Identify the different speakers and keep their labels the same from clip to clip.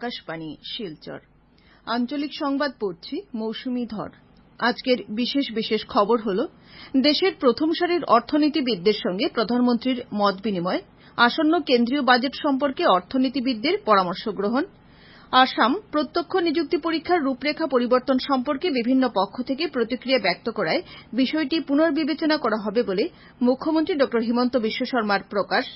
Speaker 1: আকাশবাণী শিলচর আঞ্চলিক সংবাদ পড়ছি মৌসুমী ধর। আজকের বিশেষ খবর হল দেশের প্রথম সারির অর্থনীতিবিদদের সঙ্গে প্রধানমন্ত্রীর মত বিনিময়, আসন্ন কেন্দ্রীয় বাজেট সম্পর্কে অর্থনীতিবিদদের পরামর্শ গ্রহণ, আসাম প্রত্যক্ষ নিযুক্তি পরীক্ষার রূপরেখা পরিবর্তন সম্পর্কে বিভিন্ন পক্ষ থেকে প্রতিক্রিয়া ব্যক্ত করায় বিষয়টি পুনর্বিবেচনা করা হবে বলে মুখ্যমন্ত্রী ড হিমন্ত বিশ্ব শর্মার প্রকাশ,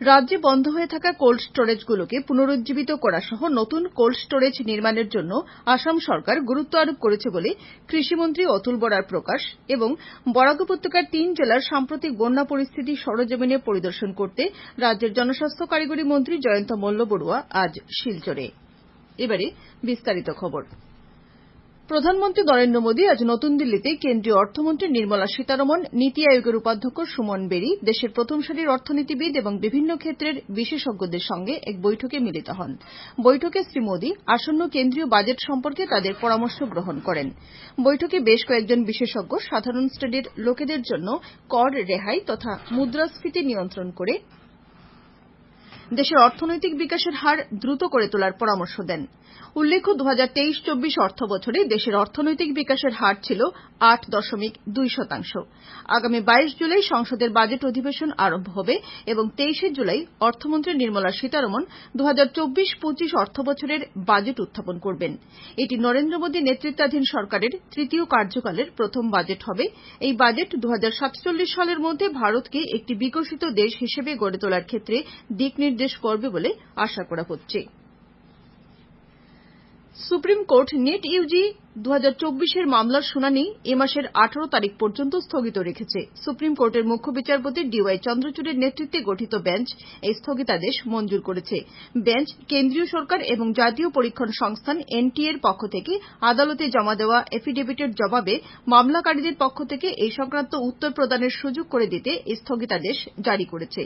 Speaker 1: রাজ্যে বন্ধ হয়ে থাকা কোল্ড স্টোরেজগুলোকে পুনরুজ্জীবিত করা সহ নতুন কোল্ড স্টোরেজ নির্মাণের জন্য আসাম সরকার গুরুত্ব আরোপ করেছে বলে কৃষিমন্ত্রী অতুল বরার প্রকাশ এবং বরাক উপত্যকার 3 জেলার সাম্প্রতিক বন্যা পরিস্থিতি সরেজমিনে পরিদর্শন করতে রাজ্যের জনস্বাস্থ্য কারিগরি মন্ত্রী জয়ন্ত মল্ল বড়ুয়া আজ শিলচরে। এবারে বিস্তারিত খবর। প্রধানমন্ত্রী নরেন্দ্র মোদী আজ নতুন দিল্লিতে কেন্দ্রীয় অর্থমন্ত্রী নির্মলা সীতারমণ, নীতি আয়োগের উপাধ্যক্ষ সুমন বেরি, দেশের প্রথম সারির অর্থনীতিবিদ এবং বিভিন্ন ক্ষেত্রের বিশেষজ্ঞদের সঙ্গে এক বৈঠকে মিলিত হন। বৈঠকে শ্রী মোদী আসন্ন কেন্দ্রীয় বাজেট সম্পর্কে তাদের পরামর্শ গ্রহণ করেন। বৈঠকে বেশ কয়েকজন বিশেষজ্ঞ সাধারণ শ্রেণীর লোকেদের জন্য কর রেহাই তথা মুদ্রাস্ফীতি নিয়ন্ত্রণ করে দেশের অর্থনৈতিক বিকাশের হার দ্রুত করে তোলার পরামর্শ দেন। উল্লেখ্য 2023-24 অর্থবছরে দেশের অর্থনৈতিক বিকাশের হার ছিল 8.2%। আগামী 22 জুলাই সংসদের বাজেট অধিবেশন আরম্ভ হবে এবং 23 জুলাই অর্থমন্ত্রী নির্মলা সীতারমণ 2024-25 অর্থবছরের বাজেট উত্থাপন করবেন। এটি নরেন্দ্র মোদী নেতৃত্বাধীন সরকারের তৃতীয় কার্যকালের প্রথম বাজেট হবে। এই বাজেট 2047 সালের মধ্যে ভারতকে একটি বিকশিত দেশ হিসেবে গড়ে তোলার ক্ষেত্রে দিক নির্দেশ করবে বলে আশা করা হচ্ছে। সুপ্রিম কোর্ট নেট ইউজি 2024 এর মামলার শুনানি এ মাসের 18 তারিখ পর্যন্ত স্থগিত রেখেছে। সুপ্রিম কোর্টের মুখ্য বিচারপতি ডিওয়াই চন্দ্রচূড়ের নেতৃত্বে গঠিত বেঞ্চ এই স্থগিতাদেশ মঞ্জুর করেছে। বেঞ্চ কেন্দ্রীয় সরকার এবং জাতীয় পরীক্ষণ সংস্থান এনটিএ এর পক্ষ থেকে আদালতে জমা দেওয়া এফিডেভিটের জবাবে মামলাকারীদের পক্ষ থেকে এই সংক্রান্ত উত্তর প্রদানের সুযোগ করে দিতে এই স্থগিতাদেশ জারি করেছে।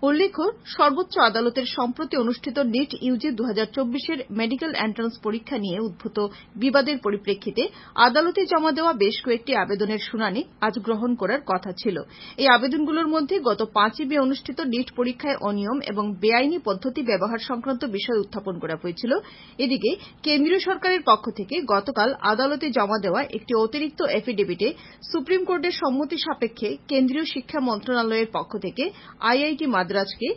Speaker 1: উল্লেখ্য, সর্বোচ্চ আদালতের সম্প্রতি অনুষ্ঠিত নেট ইউজি 2024 এর মেডিকেল এন্ট্রান্স পরীক্ষা নিয়ে উদ্ভূত বিবাদের পরিপ্রেক্ষিতে আদালতে জমা দেওয়া বেশ কয়েকটি আবেদনের শুনানি আজ গ্রহণ করার কথা ছিল। এই আবেদনগুলোর মধ্যে গত 5 মে অনুষ্ঠিত নিট পরীক্ষায় অনিয়ম এবং বেআইনি পদ্ধতি ব্যবহার সংক্রান্ত বিষয় উত্থাপন করা হয়েছিল। এদিকে কেন্দ্রীয় সরকারের পক্ষ থেকে গতকাল আদালতে জমা দেওয়া একটি অতিরিক্ত এফিডেভিটে সুপ্রিম কোর্টের সম্মতি সাপেক্ষে কেন্দ্রীয় শিক্ষা মন্ত্রণালয়ের পক্ষ থেকে আইআইটি মাদ্রাজকে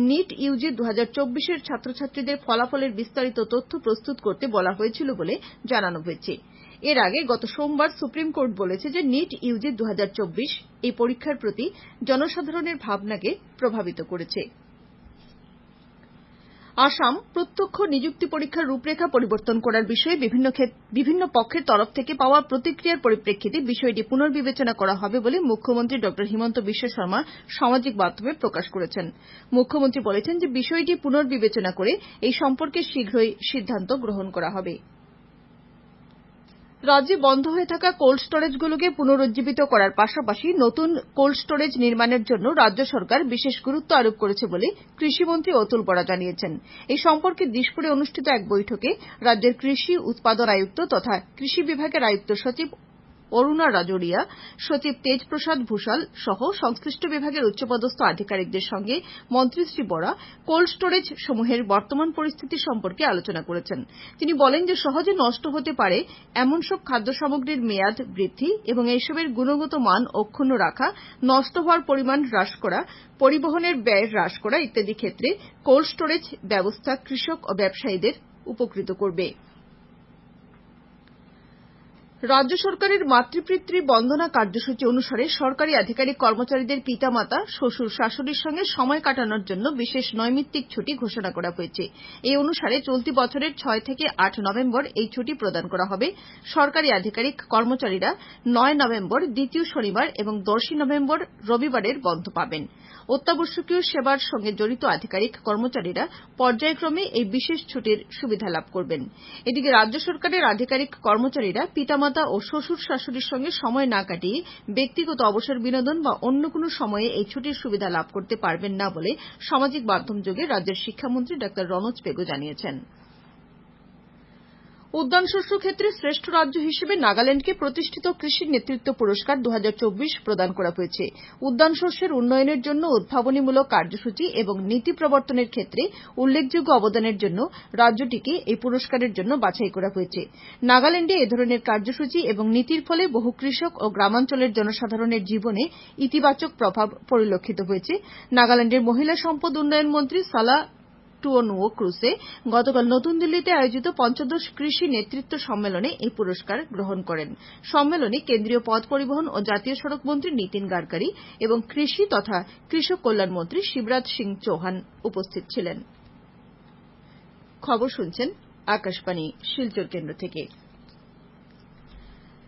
Speaker 1: নিট ইউজি 2024 এর ছাত্রছাত্রীদের ফলাফলের বিস্তারিত তথ্য প্রস্তুত করতে বলা হয়েছিল বলে জানানো হয়েছে। এর আগে গত সোমবার সুপ্রিম কোর্ট বলেছে যে নিট ইউজি 2024 এই পরীক্ষার প্রতি জনসাধারণের ভাবনাকে প্রভাবিত করেছে। আসাম প্রত্যক্ষ নিযুক্তি পরীক্ষার রূপরেখা পরিবর্তন করার বিষয়ে বিভিন্ন পক্ষের তরফ থেকে পাওয়া প্রতিক্রিয়ার পরিপ্রেক্ষিতে বিষয়টি পুনর্বিবেচনা করা হবে বলে মুখ্যমন্ত্রী ড হিমন্ত বিশ্ব শর্মা সামাজিক মাধ্যমে প্রকাশ করেছেন। মুখ্যমন্ত্রী বলেছেন যে বিষয়টি পুনর্বিবেচনা করে এই সম্পর্কে শীঘ্রই সিদ্ধান্ত গ্রহণ করা হবে। রাজ্যে বন্ধ হয়ে থাকা কোল্ড স্টোরেজগুলোকে পুনরুজ্জীবিত করার পাশাপাশি নতুন কোল্ড স্টোরেজ নির্মাণের জন্য রাজ্য সরকার বিশেষ গুরুত্ব আরোপ করেছে বলে কৃষিমন্ত্রী অতুল বরা জানিয়েছেন। এই সম্পর্কে দিশপুরে অনুষ্ঠিত এক বৈঠকে রাজ্যের কৃষি উৎপাদন আয়ুক্ত তথা কৃষি বিভাগের আয়ুক্ত সচিব অরুণা রাজোরিয়া, সচিব তেজ প্রসাদ ভূষাল সহ সংশ্লিষ্ট বিভাগের উচ্চপদস্থ আধিকারিকদের সঙ্গে মন্ত্রী শ্রী বরা কোল্ড স্টোরেজ সমূহের বর্তমান পরিস্থিতি সম্পর্কে আলোচনা করেছেন। তিনি বলেন যে সহজে নষ্ট হতে পারে এমন সব খাদ্য সামগ্রীর মেয়াদ বৃদ্ধি এবং এইসবের গুণগত মান অক্ষুণ্ণ রাখা, নষ্ট হওয়ার পরিমাণ হ্রাস করা, পরিবহনের ব্যয় হ্রাস করা ইত্যাদি ক্ষেত্রে কোল্ড স্টোরেজ ব্যবস্থা কৃষক ও ব্যবসায়ীদের উপকৃত করবে। রাজ্য সরকারের মাতৃপিতৃ বন্দনা কার্যসূচি অনুসারে সরকারি আধিকারিক কর্মচারীদের পিতামাতা, শ্বশুর শাশুড়ির সঙ্গে সময় কাটানোর জন্য বিশেষ নৈমিত্তিক ছুটি ঘোষণা করা হয়েছে। এই অনুসারে চলতি বছরের 6 থেকে 8 নভেম্বর এই ছুটি প্রদান করা হবে। সরকারি আধিকারিক কর্মচারীরা 9 নভেম্বর দ্বিতীয় শনিবার এবং 10 নভেম্বর রবিবারের বন্ধ পাবেন। অত্যাবশ্যকীয় সেবার সঙ্গে জড়িত আধিকারিক কর্মচারীরা পর্যায়ক্রমে এই বিশেষ ছুটির সুবিধা লাভ করবেন। এদিকে রাজ্য সরকারের আধিকারিক কর্মচারীরা পিতামাতা ও শ্বশুর শাশুড়ির সঙ্গে সময় না কাটিয়ে ব্যক্তিগত অবসর বিনোদন বা অন্য কোনো সময়ে এই ছুটির সুবিধা লাভ করতে পারবেন না বলে সামাজিক মাধ্যম যোগে রাজ্যের শিক্ষামন্ত্রী ডা রনোজ পেগু জানিয়েছেন। উদ্যান শস্য ক্ষেত্রে শ্রেষ্ঠ রাজ্য হিসেবে নাগাল্যান্ডকে প্রতিষ্ঠিত কৃষি নেতৃত্ব পুরস্কার 2024 প্রদান করা হয়েছে। উদ্যান শস্যের উন্নয়নের জন্য উদ্ভাবনীমূলক কার্যসূচি এবং নীতি প্রবর্তনের ক্ষেত্রে উল্লেখযোগ্য অবদানের জন্য রাজ্যটিকে এই পুরস্কারের জন্য বাছাই করা হয়েছে। নাগাল্যান্ডে এ ধরনের কার্যসূচি এবং নীতির ফলে বহু কৃষক ও গ্রামাঞ্চলের জনসাধারণের জীবনে ইতিবাচক প্রভাব পরিলক্ষিত হয়েছে। নাগাল্যান্ডের মহিলা সম্পদ উন্নয়ন মন্ত্রী সালা টুয়োনুও ক্রুসে গতকাল নতুন দিল্লিতে আয়োজিত পঞ্চদশ কৃষি নেতৃত্ব সম্মেলনে এই পুরস্কার গ্রহণ করেন। সম্মেলনে কেন্দ্রীয় পথ পরিবহন ও জাতীয় সড়ক মন্ত্রী নীতিন গাডকারি এবং কৃষি তথা কৃষক কল্যাণ মন্ত্রী শিবরাজ সিং চৌহান উপস্থিত ছিলেন। খবর শুনছেন আকাশবাণী শিলচর কেন্দ্র থেকে।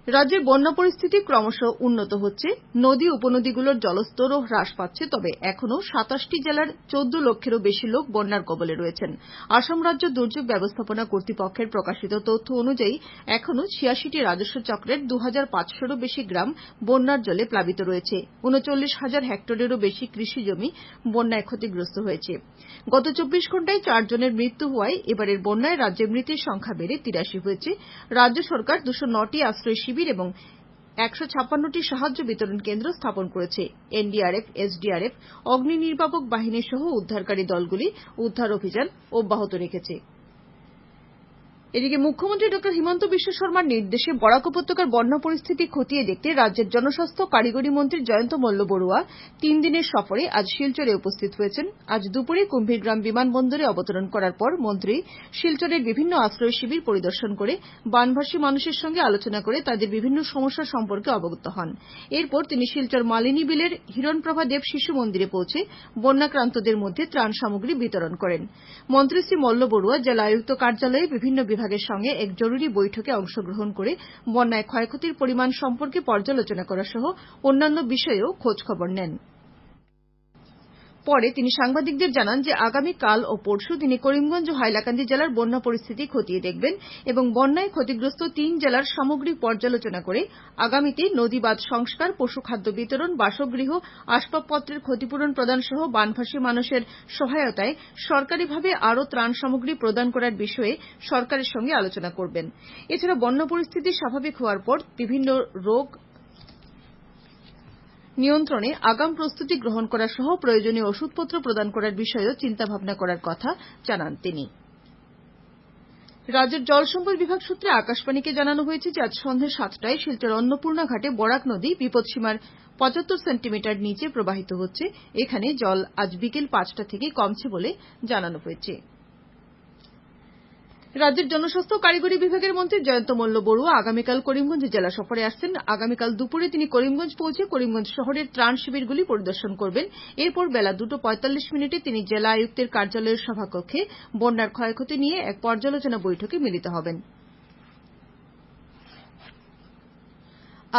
Speaker 1: রাজ্যের বন্যা পরিস্থিতি ক্রমশ উন্নত হচ্ছে। নদী উপনদীগুলোর জলস্তরও হ্রাস পাচ্ছে, তবে এখনও 27টি জেলার 14 লক্ষেরও বেশি লোক বন্যার কবলে রয়েছেন। আসাম রাজ্য দুর্যোগ ব্যবস্থাপনা কর্তৃপক্ষের প্রকাশিত তথ্য অনুযায়ী এখনও 86টি রাজস্ব চক্রের 2500-এরও বেশি গ্রাম বন্যার জলে প্লাবিত রয়েছে। 39,000 হেক্টরেরও বেশি কৃষি জমি বন্যায় ক্ষতিগ্রস্ত হয়েছে। গত 24 ঘণ্টায় 4 জনের মৃত্যু হওয়ায় এবারের বন্যায় রাজ্যে মৃতের সংখ্যা বেড়ে 83 হয়েছে। রাজ্য সরকার 209টি আশ্রয় শিবির এবং 156টি সাহায্য বিতরণ কেন্দ্র স্থাপন করেছে। এনডিআরএফ, এসডিআরএফ, অগ্নি নির্বাপক বাহিনী সহ উদ্ধারকারী দলগুলি উদ্ধার অভিযান অব্যাহত রেখেছে। এদিকে মুখ্যমন্ত্রী ড হিমন্ত বিশ্ব শর্মার নির্দেশে বরাক উপত্যকার বন্যা পরিস্থিতি খতিয়ে দেখতে রাজ্যের জনস্বাস্থ্য কারিগরি মন্ত্রী জয়ন্ত মল্ল বড়ুয়া 3 দিনের সফরে আজ শিলচরে উপস্থিত হয়েছেন। আজ দুপুরে কুম্ভীরগ্রাম বিমানবন্দরে অবতরণ করার পর মন্ত্রী শিলচরের বিভিন্ন আশ্রয় শিবির পরিদর্শন করে বানভাসী মানুষের সঙ্গে আলোচনা করে তাদের বিভিন্ন সমস্যা সম্পর্কে অবগত হন। এরপর তিনি শিলচর মালিনী বিলের হিরণপ্রভা দেব শিশু মন্দিরে পৌঁছে বন্যাক্রান্তদের মধ্যে ত্রাণ সামগ্রী বিতরণ করেন। মন্ত্রী শ্রী মল্ল বড়ুয়া জেলা আয়ুক্ত কার্যালয়ে বিভিন্ন বিভাগের সঙ্গে এক জরুরি বৈঠকে অংশগ্রহণ করে বন্যায় ক্ষয়ক্ষতির পরিমাণ সম্পর্কে পর্যালোচনা করা সহ অন্যান্য বিষয়েও খোঁজখবর নেন। পরে তিনি সাংবাদিকদের জানান যে আগামীকাল ও পরশু তিনি করিমগঞ্জ ও হাইলাকান্দি জেলার বন্যা পরিস্থিতি খতিয়ে দেখবেন এবং বন্যায় ক্ষতিগ্রস্ত 3 জেলার সামগ্রিক পর্যালোচনা করে আগামীতে নদী বাঁধ সংস্কার, পশু খাদ্য বিতরণ, বাসগৃহ, আসবাবপত্রের ক্ষতিপূরণ প্রদান সহ বানভাসী মানুষের সহায়তায় সরকারিভাবে আরও ত্রাণ সামগ্রী প্রদান করার বিষয়ে সরকারের সঙ্গে আলোচনা করবেন। এছাড়া বন্যা পরিস্থিতি স্বাভাবিক হওয়ার পর বিভিন্ন রোগ নিয়ন্ত্রণে আগাম প্রস্তুতি গ্রহণ করা সহ প্রয়োজনীয় ওষুধপত্র প্রদান করার বিষয়েও চিন্তাভাবনা করার কথা জানান তিনি। রাজ্যের জলসম্পদ বিভাগ সূত্রে আকাশবাণীকে জানানো হয়েছে যে আজ সন্ধ্যে 7টায় শিলচর অন্নপূর্ণা ঘাটে বরাক নদী বিপদসীমার 75 সেন্টিমিটার নিচে প্রবাহিত হচ্ছে। এখানে জল আজ বিকেল 5টা থেকে কমছে বলে জানানো হয়েছে। রাজ্যের জনস্বাস্থ্য কারিগরি বিভাগের মন্ত্রী জয়ন্ত মল্ল বড়ুয়া আগামীকাল করিমগঞ্জ জেলা সফরে আসছেন। আগামীকাল দুপুরে তিনি করিমগঞ্জ পৌঁছে করিমগঞ্জ শহরের ত্রাণ শিবিরগুলি পরিদর্শন করবেন। এরপর বেলা 2:45 তিনি জেলা আয়ুক্তের কার্যালয়ের সভাকক্ষে বন্যার ক্ষয়ক্ষতি নিয়ে এক পর্যালোচনা বৈঠকে মিলিত হবেন।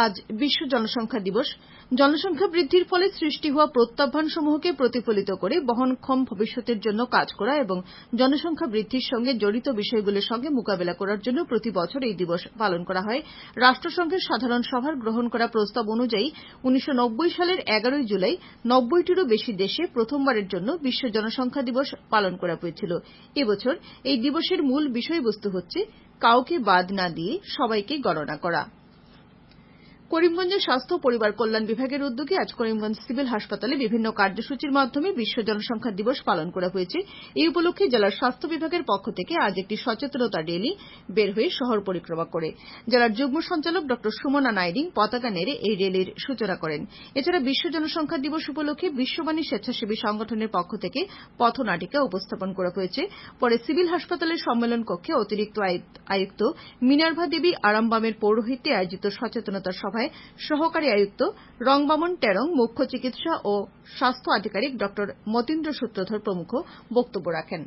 Speaker 1: আজ বিশ্ব জনসংখ্যা দিবস। জনসংখ্যা বৃদ্ধির ফলে সৃষ্টি হওয়া প্রত্যাহ্বানসমূহকে প্রতিফলিত করে বহনক্ষম ভবিষ্যতের জন্য কাজ করা এবং জনসংখ্যা বৃদ্ধির সঙ্গে জড়িত বিষয়গুলির সঙ্গে মোকাবিলা করার জন্য প্রতি বছর এই দিবস পালন করা হয়। রাষ্ট্রসংঘের সাধারণ সভার গ্রহণ করা প্রস্তাব অনুযায়ী 1990 সালের 11 জুলাই 90টিরও বেশি দেশে প্রথমবারের জন্য বিশ্ব জনসংখ্যা দিবস পালন করা হয়েছিল। এবছর এই দিবসের মূল বিষয়বস্তু হচ্ছে কাউকে বাদ না দিয়ে সবাইকে গণনা করা। করিমগঞ্জের স্বাস্থ্য ও পরিবার কল্যাণ বিভাগের উদ্যোগে আজ করিমগঞ্জ সিভিল হাসপাতালে বিভিন্ন কার্যসূচির মাধ্যমে বিশ্ব জনসংখ্যা দিবস পালন করা হয়েছে। এই উপলক্ষে জেলার স্বাস্থ্য বিভাগের পক্ষ থেকে আজ একটি সচেতনতা র্যালি বের হয়ে শহর পরিক্রমা করে। জেলার যুগ্ম সঞ্চালক ড সুমনা নাইডিং পতাকা নেড়ে এই র্যালির সূচনা করেন। এছাড়া বিশ্ব জনসংখ্যা দিবস উপলক্ষে বিশ্ববাণী স্বেচ্ছাসেবী সংগঠনের পক্ষ থেকে পথনাটিকা উপস্থাপন করা হয়েছে। পরে সিভিল হাসপাতালের সম্মেলন কক্ষে অতিরিক্ত আয়ুক্ত মিনার্ভা দেবী আরামবামের পৌরোহিত্যে আয়োজিত সচেতনতা সভায় সহকারী আয়ুক্ত রংবামন টেরং, মুখ্য চিকিৎসা ও স্বাস্থ্য আধিকারিক ড মতীন্দ্র সূত্রধর প্রমুখ বক্তব্য রাখেন।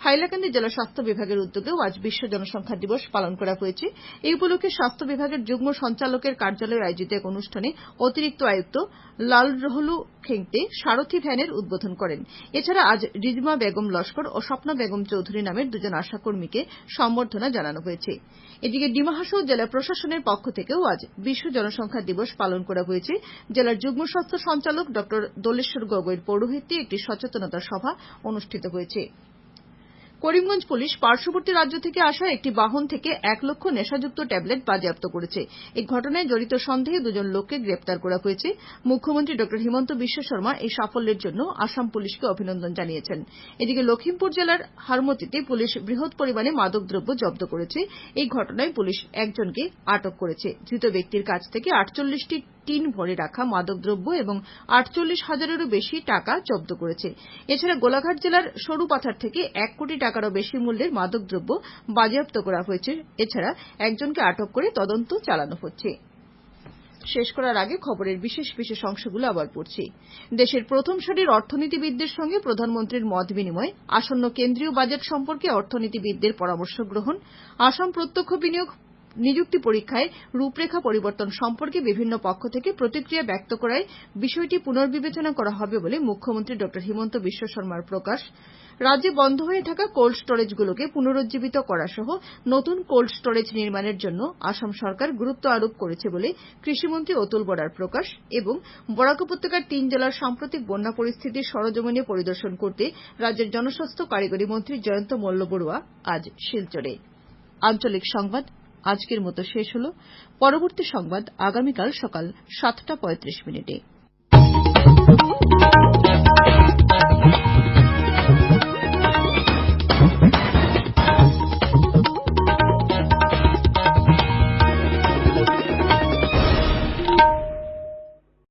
Speaker 1: হাইলাকান্দি জেলা স্বাস্থ্য বিভাগের উদ্যোগেও আজ বিশ্ব জনসংখ্যা দিবস পালন করা হয়েছে। এই উপলক্ষে স্বাস্থ্য বিভাগের যুগ্ম সঞ্চালকের কার্যালয়ে আয়োজিত এক অনুষ্ঠানে অতিরিক্ত আয়ুক্ত লালরহলু খেংতে সারথি ভ্যানের উদ্বোধন করেন। এছাড়া আজ রিজমা বেগম লস্কর ও স্বপ্না বেগম চৌধুরী নামের দুজন আশাকর্মীকে সম্বর্ধনা জানানো হয়েছে। এদিকে ডিমা হাসাও জেলা প্রশাসনের পক্ষ থেকেও আজ বিশ্ব জনসংখ্যা দিবস পালন করা হয়েছে। জেলার যুগ্ম স্বাস্থ্য সঞ্চালক ড দোলেশ্বর গগৈর পৌরোহিত্যে একটি সচেতনতা সভা অনুষ্ঠিত হয়েছে। করিমগঞ্জ পুলিশ পার্শ্ববর্তী রাজ্য থেকে আসা একটি বাহন থেকে 1 লক্ষ নেশাযুক্ত ট্যাবলেট বাজেয়াপ্ত করেছে। এই ঘটনায় জড়িত সন্দেহে 2 জন লোককে গ্রেপ্তার করা হয়েছে। মুখ্যমন্ত্রী ড হিমন্ত বিশ্ব শর্মা এই সাফল্যের জন্য আসাম পুলিশকে অভিনন্দন জানিয়েছেন। এদিকে লখিমপুর জেলার হারমতিতে পুলিশ বৃহৎ পরিমাণে মাদকদ্রব্য জব্দ করেছে। এই ঘটনায় পুলিশ একজনকে আটক করেছে। ধৃত ব্যক্তির কাছ থেকে 48টি টিন ভরে রাখা মাদকদ্রব্য এবং 48,000-এরও বেশি টাকা জব্দ করেছে। এছাড়া গোলাঘাট জেলার সরুপাথার থেকে 1 কোটি টাকারও বেশি মূল্যের মাদকদ্রব্য বাজেয়াপ্ত করা হয়েছে। এছাড়া একজনকে আটক করে তদন্ত চালানো হচ্ছে। শেষ করার আগে খবরের বিশেষ অংশগুলো আবার পড়ছি। দেশের প্রথম সারির অর্থনীতিবিদদের সঙ্গে প্রধানমন্ত্রীর মত বিনিময়, আসন্ন কেন্দ্রীয় বাজেট সম্পর্কে অর্থনীতিবিদদের পরামর্শ গ্রহণ, আসাম প্রত্যক্ষ বিনিয়োগ নিযুক্তি পরীক্ষায় রূপরেখা পরিবর্তন সম্পর্কে বিভিন্ন পক্ষ থেকে প্রতিক্রিয়া ব্যক্ত করায় বিষয়টি পুনর্বিবেচনা করা হবে বলে মুখ্যমন্ত্রী ড হিমন্ত বিশ্ব শর্মার প্রকাশ। রাজ্যে বন্ধ হয়ে থাকা কোল্ড স্টোরেজগুলোকে পুনরুজ্জীবিত করা সহ নতুন কোল্ড স্টোরেজ নির্মাণের জন্য আসাম সরকার গুরুত্ব আরোপ করেছে বলে কৃষিমন্ত্রী অতুল বরার প্রকাশ। এবং বরাক উপত্যকার 3 জেলার সাম্প্রতিক বন্যা পরিস্থিতির সরেজমিনে পরিদর্শন করতে রাজ্যের জনস্বাস্থ্য কারিগরি মন্ত্রী জয়ন্ত মল্ল বড়ুয়া আজ শিলচরে। আঞ্চলিক সংবাদ আজকের মতো শেষ হল। পরবর্তী সংবাদ আগামীকাল সকাল 7:35 মিনিটে।